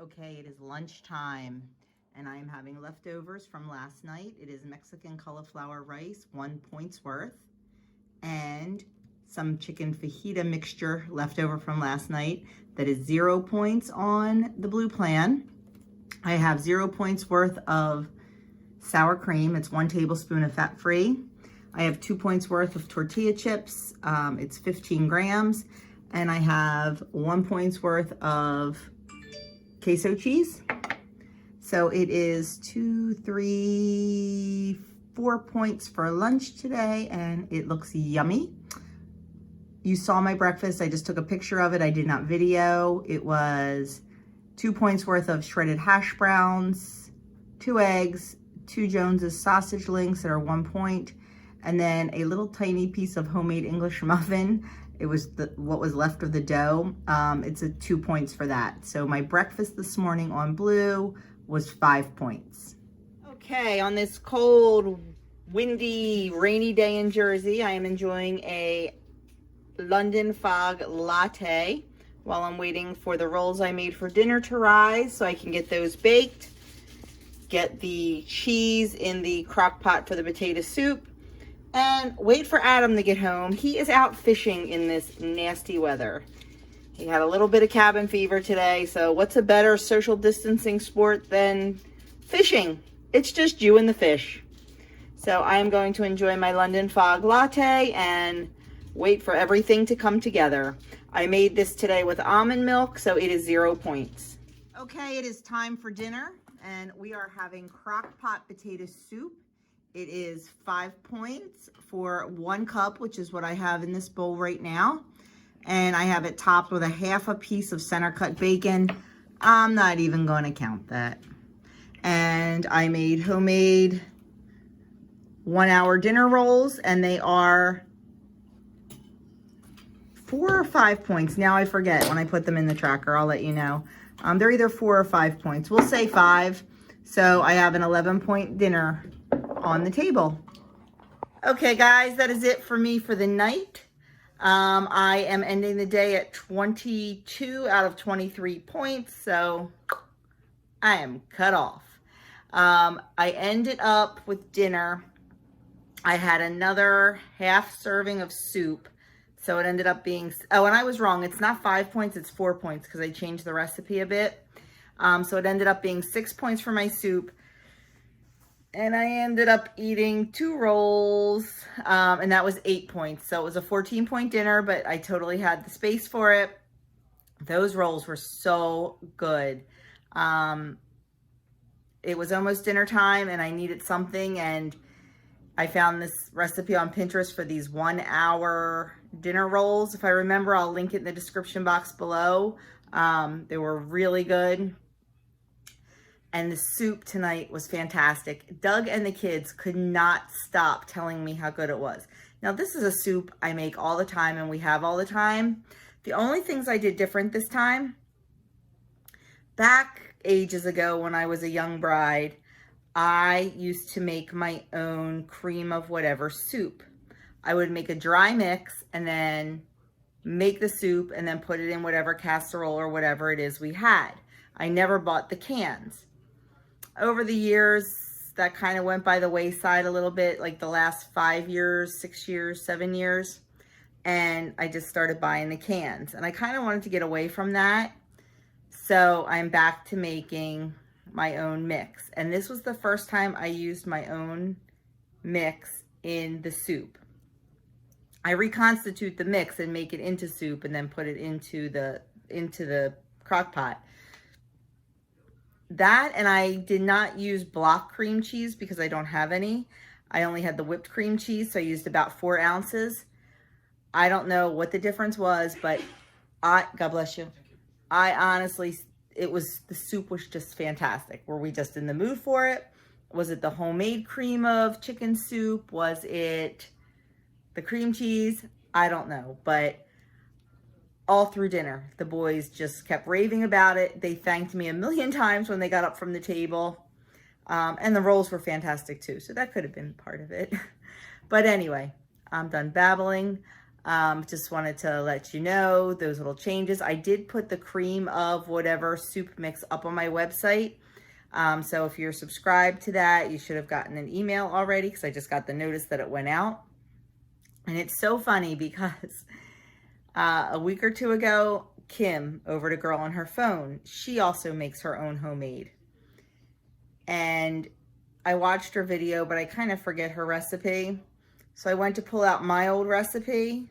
Okay, it is lunchtime and I am having leftovers from last night. It is Mexican cauliflower rice, 1 point's worth, and some chicken fajita mixture left over from last night that is 0 points on the blue plan. I have 0 points worth of sour cream. It's 1 tablespoon of fat-free. I have 2 points worth of tortilla chips. It's 15 grams. And I have 1 point's worth of queso cheese. So it is 2, 3, 4 points for lunch today, and it looks yummy. You saw my breakfast. I just took a picture of it. I did not video. It was 2 points worth of shredded hash browns, 2 eggs, 2 Jones's sausage links that are 1 point, and then a little tiny piece of homemade English muffin. It was what was left of the dough. It's a 2 points for that. So my breakfast this morning on blue was 5 points. Okay, on this cold, windy, rainy day in Jersey, I am enjoying a London fog latte while I'm waiting for the rolls I made for dinner to rise so I can get those baked, get the cheese in the crock pot for the potato soup, and wait for Adam to get home. He is out fishing in this nasty weather. He had a little bit of cabin fever today, so what's a better social distancing sport than fishing? It's just you and the fish. So I am going to enjoy my London fog latte and wait for everything to come together. I made this today with almond milk, so it is 0 points. Okay, it is time for dinner, and we are having crock pot potato soup. It is 5 points for 1 cup, which is what I have in this bowl right now. And I have it topped with a half a piece of center cut bacon. I'm not even going to count that. And I made homemade 1 hour dinner rolls, and they are 4 or 5 points. Now I forget when I put them in the tracker. I'll let you know. They're either 4 or 5 points. We'll say 5. So I have an 11-point dinner on the table. Okay, guys, that is it for me for the night. I am ending the day at 22 out of 23 points, so I am cut off. I ended up with dinner. I had another half serving of soup, so it ended up being, oh, and I was wrong. It's not 5 points, it's 4 points because I changed the recipe a bit. So it ended up being 6 points for my soup. And I ended up eating 2 rolls, and that was 8 points. So it was a 14-point dinner, but I totally had the space for it. Those rolls were so good. It was almost dinner time, and I needed something, and I found this recipe on Pinterest for these 1 hour dinner rolls. If I remember, I'll link it in the description box below. They were really good. And the soup tonight was fantastic. Doug and the kids could not stop telling me how good it was. Now, this is a soup I make all the time and we have all the time. The only things I did different this time, back ages ago when I was a young bride, I used to make my own cream of whatever soup. I would make a dry mix and then make the soup and then put it in whatever casserole or whatever it is we had. I never bought the cans. Over the years, that kind of went by the wayside a little bit, like the last 5 years, 6 years, 7 years. And I just started buying the cans. And I kind of wanted to get away from that. So I'm back to making my own mix. And this was the first time I used my own mix in the soup. I reconstitute the mix and make it into soup and then put it into the crock pot. That, and I did not use block cream cheese because I don't have any. I only had the whipped cream cheese, so I used about 4 ounces. I don't know what the difference was, but God bless you. I honestly, the soup was just fantastic. Were we just in the mood for it? Was it the homemade cream of chicken soup? Was it the cream cheese? I don't know, but all through dinner, the boys just kept raving about it. They thanked me a million times when they got up from the table. And the rolls were fantastic too. So that could have been part of it. But anyway, I'm done babbling. Just wanted to let you know those little changes. I did put the cream of whatever soup mix up on my website. So if you're subscribed to that, you should have gotten an email already because I just got the notice that it went out. And it's so funny because a week or two ago, Kim, over to Girl on her phone, she also makes her own homemade. And I watched her video, but I kind of forget her recipe. So I went to pull out my old recipe.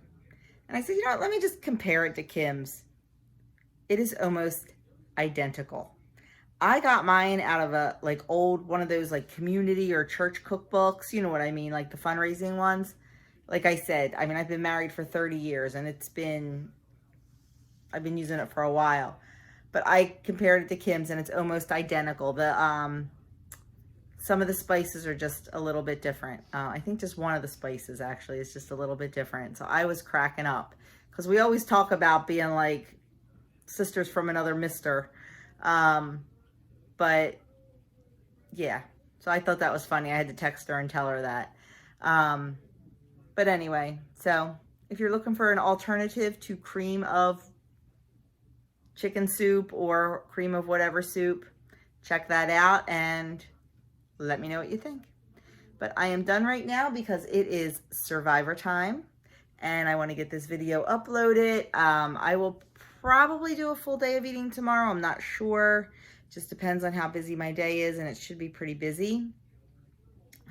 And I said, you know what, let me just compare it to Kim's. It is almost identical. I got mine out of a one of those like community or church cookbooks. You know what I mean? Like the fundraising ones. Like I said, I mean, I've been married for 30 years and I've been using it for a while. But I compared it to Kim's and it's almost identical. Some of the spices are just a little bit different. I think just one of the spices actually is just a little bit different. So I was cracking up because we always talk about being like sisters from another mister. But yeah, so I thought that was funny. I had to text her and tell her that. But anyway, so if you're looking for an alternative to cream of chicken soup or cream of whatever soup, check that out and let me know what you think. But I am done right now because it is Survivor time and I want to get this video uploaded. I will probably do a full day of eating tomorrow. I'm not sure. Just depends on how busy my day is, and it should be pretty busy.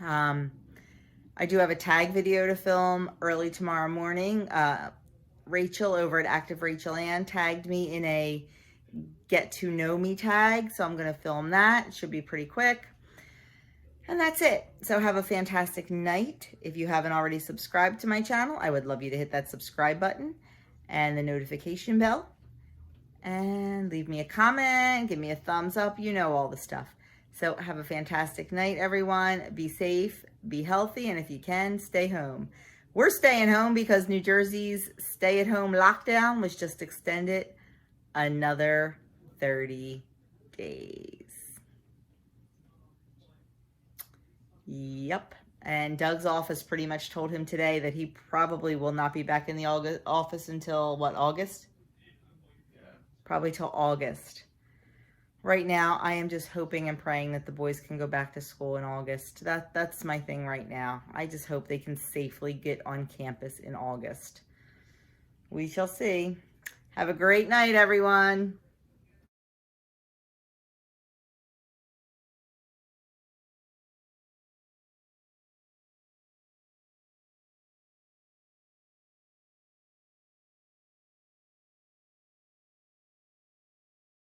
I do have a tag video to film early tomorrow morning. Rachel over at Active Rachel Ann tagged me in a get to know me tag, so I'm going to film that. It should be pretty quick. And that's it. So have a fantastic night. If you haven't already subscribed to my channel, I would love you to hit that subscribe button and the notification bell. And leave me a comment, give me a thumbs up, you know all the stuff. So have a fantastic night, everyone. Be safe, be healthy, and if you can, stay home. We're staying home because New Jersey's stay-at-home lockdown was just extended another 30 days. Yep. And Doug's office pretty much told him today that he probably will not be back in the office until, what, August? Probably till August. Right now, I am just hoping and praying that the boys can go back to school in August. That's my thing right now. I just hope they can safely get on campus in August. We shall see. Have a great night, everyone.